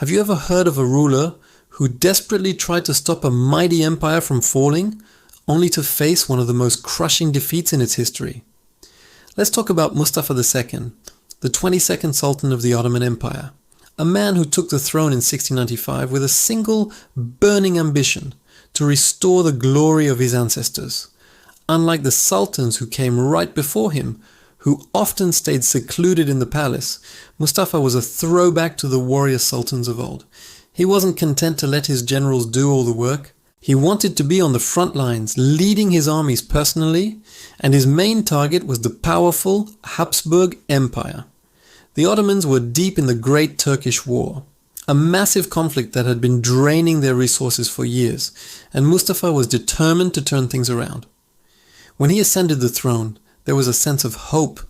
Have you ever heard of a ruler who desperately tried to stop a mighty empire from falling, only to face one of the most crushing defeats in its history? Let's talk about Mustafa II, the 22nd Sultan of the Ottoman Empire, a man who took the throne in 1695 with a single burning ambition to restore the glory of his ancestors. Unlike the sultans who came right before him, who often stayed secluded in the palace, Mustafa was a throwback to the warrior sultans of old. He wasn't content to let his generals do all the work. He wanted to be on the front lines, leading his armies personally, and his main target was the powerful Habsburg Empire. The Ottomans were deep in the Great Turkish War, a massive conflict that had been draining their resources for years, and Mustafa was determined to turn things around. When he ascended the throne, there was a sense of hope.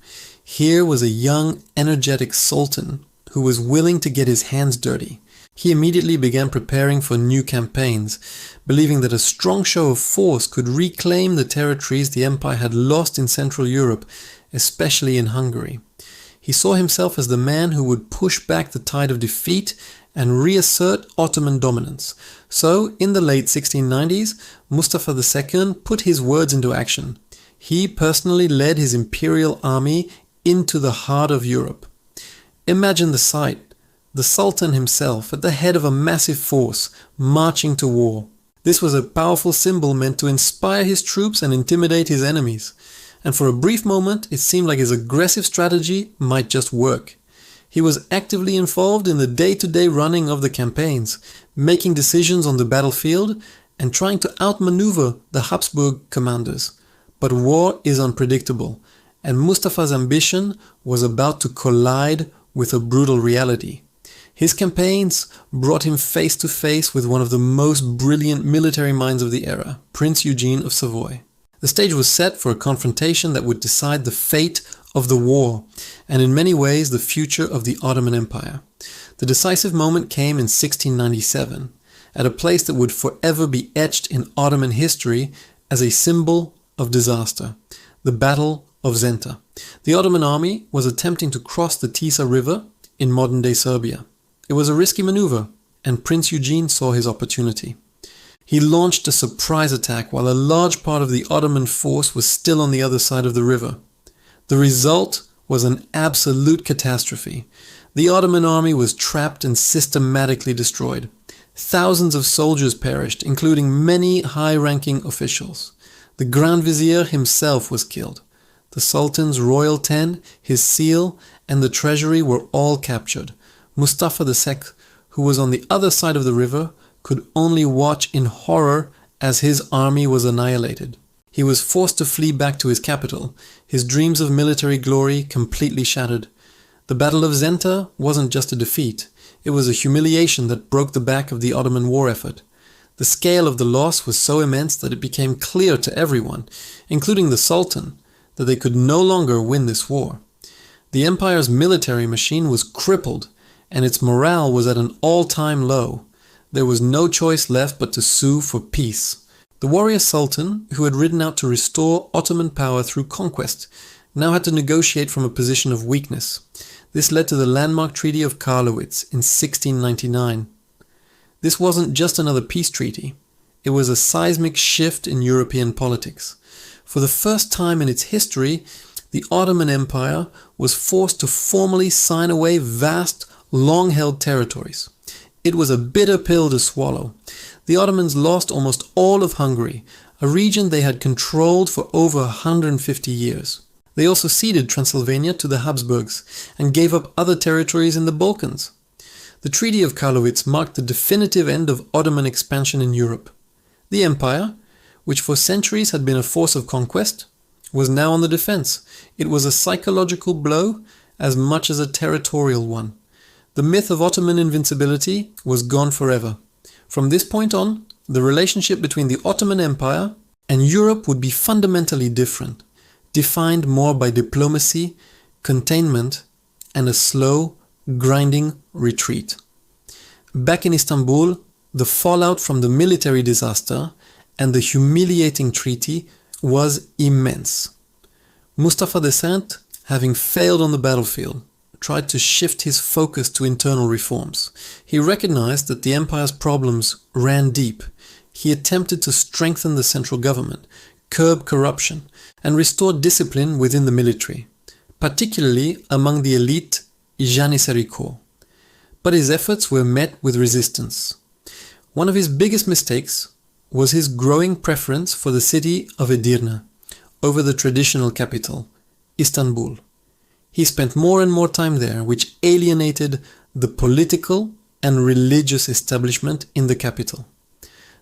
Here was a young, energetic sultan who was willing to get his hands dirty. He immediately began preparing for new campaigns, believing that a strong show of force could reclaim the territories the empire had lost in Central Europe, especially in Hungary. He saw himself as the man who would push back the tide of defeat and reassert Ottoman dominance. So, in the late 1690s, Mustafa II put his words into action. He personally led his imperial army into the heart of Europe. Imagine the sight. The Sultan himself at the head of a massive force, marching to war. This was a powerful symbol meant to inspire his troops and intimidate his enemies. And for a brief moment, it seemed like his aggressive strategy might just work. He was actively involved in the day-to-day running of the campaigns, making decisions on the battlefield and trying to outmaneuver the Habsburg commanders. But war is unpredictable, and Mustafa's ambition was about to collide with a brutal reality. His campaigns brought him face to face with one of the most brilliant military minds of the era, Prince Eugene of Savoy. The stage was set for a confrontation that would decide the fate of the war, and in many ways the future of the Ottoman Empire. The decisive moment came in 1697, at a place that would forever be etched in Ottoman history as a symbol of disaster, the Battle of Zenta. The Ottoman army was attempting to cross the Tisa River in modern-day Serbia. It was a risky maneuver, and Prince Eugene saw his opportunity. He launched a surprise attack while a large part of the Ottoman force was still on the other side of the river. The result was an absolute catastrophe. The Ottoman army was trapped and systematically destroyed. Thousands of soldiers perished, including many high-ranking officials. The Grand Vizier himself was killed. The Sultan's royal tent, his seal, and the treasury were all captured. Mustafa II, who was on the other side of the river, could only watch in horror as his army was annihilated. He was forced to flee back to his capital, his dreams of military glory completely shattered. The Battle of Zenta wasn't just a defeat, it was a humiliation that broke the back of the Ottoman war effort. The scale of the loss was so immense that it became clear to everyone, including the Sultan, that they could no longer win this war. The empire's military machine was crippled, and its morale was at an all-time low. There was no choice left but to sue for peace. The warrior Sultan, who had ridden out to restore Ottoman power through conquest, now had to negotiate from a position of weakness. This led to the landmark Treaty of Karlowitz in 1699. This wasn't just another peace treaty. It was a seismic shift in European politics. For the first time in its history, the Ottoman Empire was forced to formally sign away vast, long-held territories. It was a bitter pill to swallow. The Ottomans lost almost all of Hungary, a region they had controlled for over 150 years. They also ceded Transylvania to the Habsburgs and gave up other territories in the Balkans. The Treaty of Karlowitz marked the definitive end of Ottoman expansion in Europe. The empire, which for centuries had been a force of conquest, was now on the defense. It was a psychological blow as much as a territorial one. The myth of Ottoman invincibility was gone forever. From this point on, the relationship between the Ottoman Empire and Europe would be fundamentally different, defined more by diplomacy, containment, and a slow, grinding retreat. Back in Istanbul, the fallout from the military disaster and the humiliating treaty was immense. Mustafa II, having failed on the battlefield, tried to shift his focus to internal reforms. He recognized that the empire's problems ran deep. He attempted to strengthen the central government, curb corruption, and restore discipline within the military, particularly among the elite Janissary corps. But his efforts were met with resistance. One of his biggest mistakes was his growing preference for the city of Edirne over the traditional capital, Istanbul. He spent more and more time there, which alienated the political and religious establishment in the capital.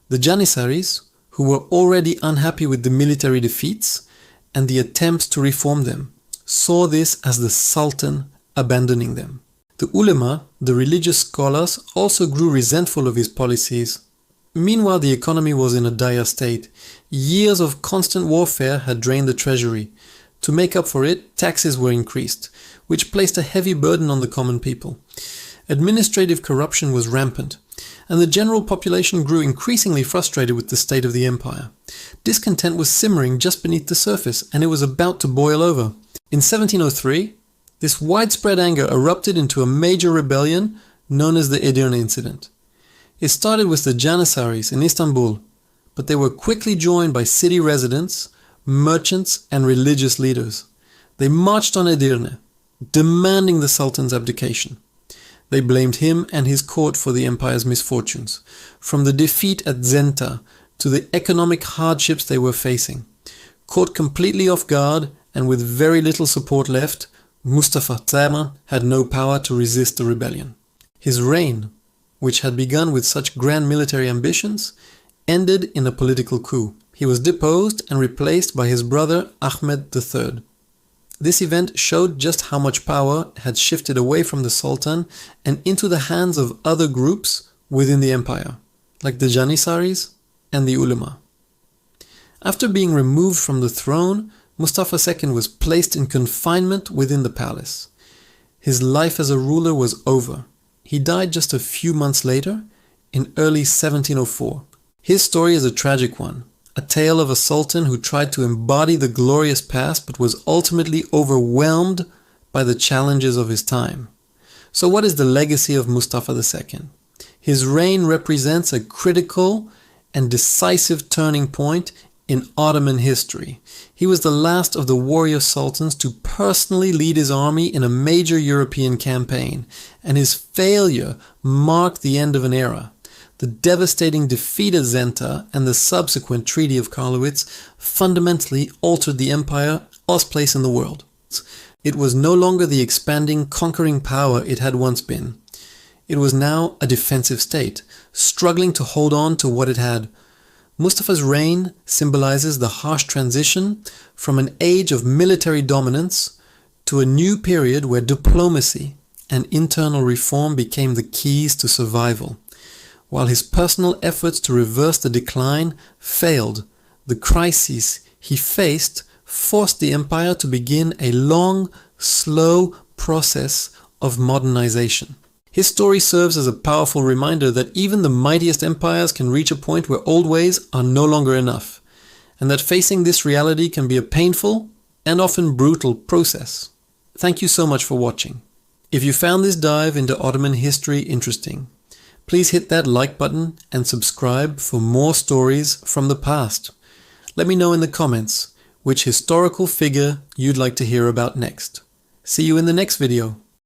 The Janissaries, who were already unhappy with the military defeats and the attempts to reform them, saw this as the Sultan abandoning them. The ulema, the religious scholars, also grew resentful of his policies. Meanwhile, the economy was in a dire state. Years of constant warfare had drained the treasury. To make up for it, taxes were increased, which placed a heavy burden on the common people. Administrative corruption was rampant, and the general population grew increasingly frustrated with the state of the empire. Discontent was simmering just beneath the surface, and it was about to boil over. In 1703, this widespread anger erupted into a major rebellion known as the Edirne Incident. It started with the Janissaries in Istanbul, but they were quickly joined by city residents, merchants, and religious leaders. They marched on Edirne, demanding the Sultan's abdication. They blamed him and his court for the empire's misfortunes, from the defeat at Zenta to the economic hardships they were facing. Caught completely off guard and with very little support left, Mustafa II had no power to resist the rebellion. His reign, which had begun with such grand military ambitions, ended in a political coup. He was deposed and replaced by his brother Ahmed III. This event showed just how much power had shifted away from the Sultan and into the hands of other groups within the empire, like the Janissaries and the ulema. After being removed from the throne, Mustafa II was placed in confinement within the palace. His life as a ruler was over. He died just a few months later, in early 1704. His story is a tragic one, a tale of a sultan who tried to embody the glorious past but was ultimately overwhelmed by the challenges of his time. So what is the legacy of Mustafa II? His reign represents a critical and decisive turning point in Ottoman history. He was the last of the warrior sultans to personally lead his army in a major European campaign, and his failure marked the end of an era. The devastating defeat at Zenta and the subsequent Treaty of Karlowitz fundamentally altered the empire's place in the world. It was no longer the expanding, conquering power it had once been. It was now a defensive state, struggling to hold on to what it had. Mustafa's reign symbolizes the harsh transition from an age of military dominance to a new period where diplomacy and internal reform became the keys to survival. While his personal efforts to reverse the decline failed, the crises he faced forced the empire to begin a long, slow process of modernization. His story serves as a powerful reminder that even the mightiest empires can reach a point where old ways are no longer enough, and that facing this reality can be a painful and often brutal process. Thank you so much for watching. If you found this dive into Ottoman history interesting, please hit that like button and subscribe for more stories from the past. Let me know in the comments which historical figure you'd like to hear about next. See you in the next video.